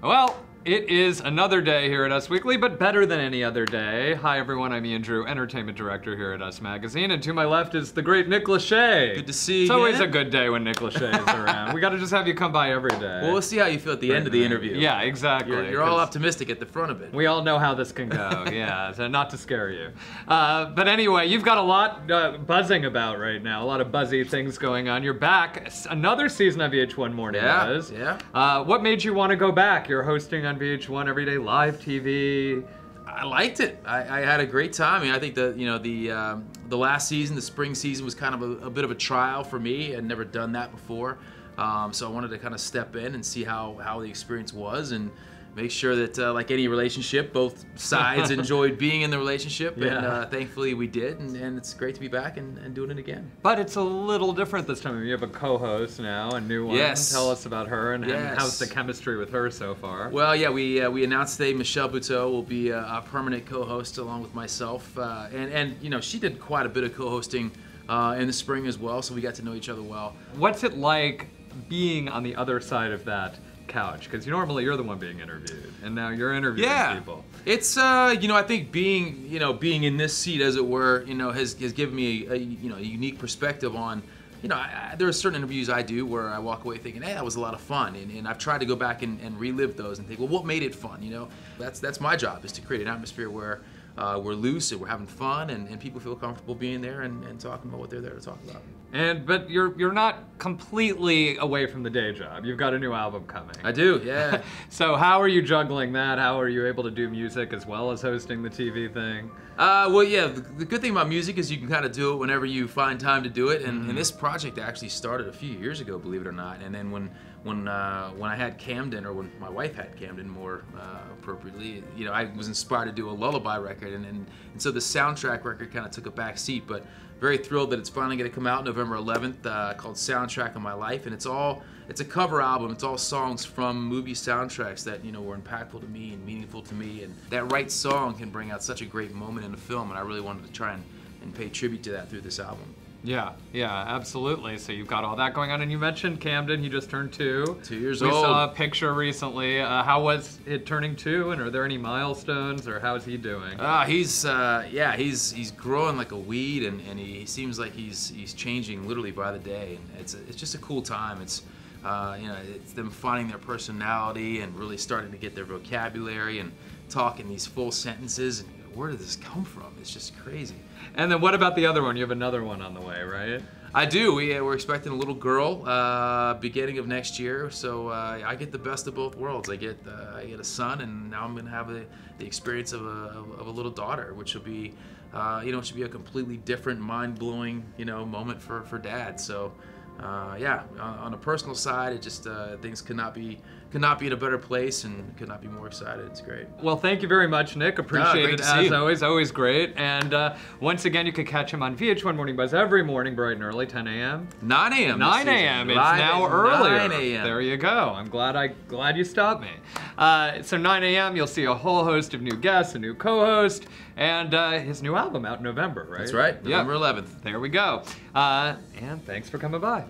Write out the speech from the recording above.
Well, it is another day here at Us Weekly, but better than any other day. Hi everyone, I'm Ian Drew, Entertainment Director here at Us Magazine, and to my left is the great Nick Lachey. Good to see you. It's always a good day when Nick Lachey is around. We gotta just have you come by every day. Well, we'll see how you feel at the end of the interview. Yeah, exactly. You're all optimistic at the front of it. We all know how this can go, yeah, so not to scare you. But anyway, you've got a lot buzzing about right now, a lot of buzzy things going on. You're back, another season of VH1 Morning Buzz. Yeah. What made you want to go back? You're hosting on VH1 every day, live TV. I liked it. I had a great time. I mean, I think the last season, the spring season, was kind of a bit of a trial for me. I'd never done that before, so I wanted to kind of step in and see how the experience was and make sure that, like any relationship, both sides enjoyed being in the relationship, and thankfully we did, and it's great to be back and doing it again. But it's a little different this time. You have a co-host now, a new one. Yes. Tell us about her and how's the chemistry with her so far? Well, yeah, we announced today Michelle Buteau will be a permanent co-host along with myself, and you know, she did quite a bit of co-hosting in the spring as well, so we got to know each other well. What's it like being on the other side of that couch? Because normally you're the one being interviewed, and now you're interviewing people. It's you know, I think being in this seat, as it were, you know, has given me a unique perspective on, you know, there are certain interviews I do where I walk away thinking, hey, that was a lot of fun, and I've tried to go back and relive those and think, well, what made it fun? You know, that's my job, is to create an atmosphere where we're loose and we're having fun, and people feel comfortable being there and talking about what they're there to talk about. But you're not completely away from the day job. You've got a new album coming. I do, yeah. So how are you juggling that? How are you able to do music as well as hosting the TV thing? Well, yeah, the good thing about music is you can kind of do it whenever you find time to do it, and this project actually started a few years ago, believe it or not, and then when I had Camden, or when my wife had Camden more appropriately, you know, I was inspired to do a lullaby record, and so the soundtrack record kind of took a back seat, but very thrilled that it's finally going to come out November 11th, called Soundtrack of My Life, and it's a cover album. It's all songs from movie soundtracks that, you know, were impactful to me and meaningful to me, and that right song can bring out such a great moment in a film, and I really wanted to try and pay tribute to that through this album. Yeah, absolutely. So you've got all that going on, and you mentioned Camden. He just turned 2. 2 years old. We saw a picture recently. How was it turning 2, and are there any milestones, or how is he doing? He's growing like a weed, and he seems like he's changing literally by the day, and it's just a cool time. It's you know, it's them finding their personality and really starting to get their vocabulary and talking these full sentences, and where did this come from? It's just crazy. And then what about the other one? You have another one on the way, right? I do. We're expecting a little girl beginning of next year, so I get the best of both worlds. I get a son, and now I'm going to have the experience of a little daughter, which will be, you know, it should be a completely different, mind-blowing, you know, moment for Dad. So. Yeah, on a personal side, it just things could not be in a better place, and could not be more excited. It's great. Well, thank you very much, Nick. Appreciate it as always. Always great. And once again, you can catch him on VH1 Morning Buzz every morning, bright and early, 10 a.m. 9 a.m. 9 a.m. It's now earlier. 9 a.m. There you go. I'm glad you stopped me. So 9 a.m. you'll see a whole host of new guests, a new co-host, and his new album out in November, right? That's right. November 11th. There we go. And thanks for coming by.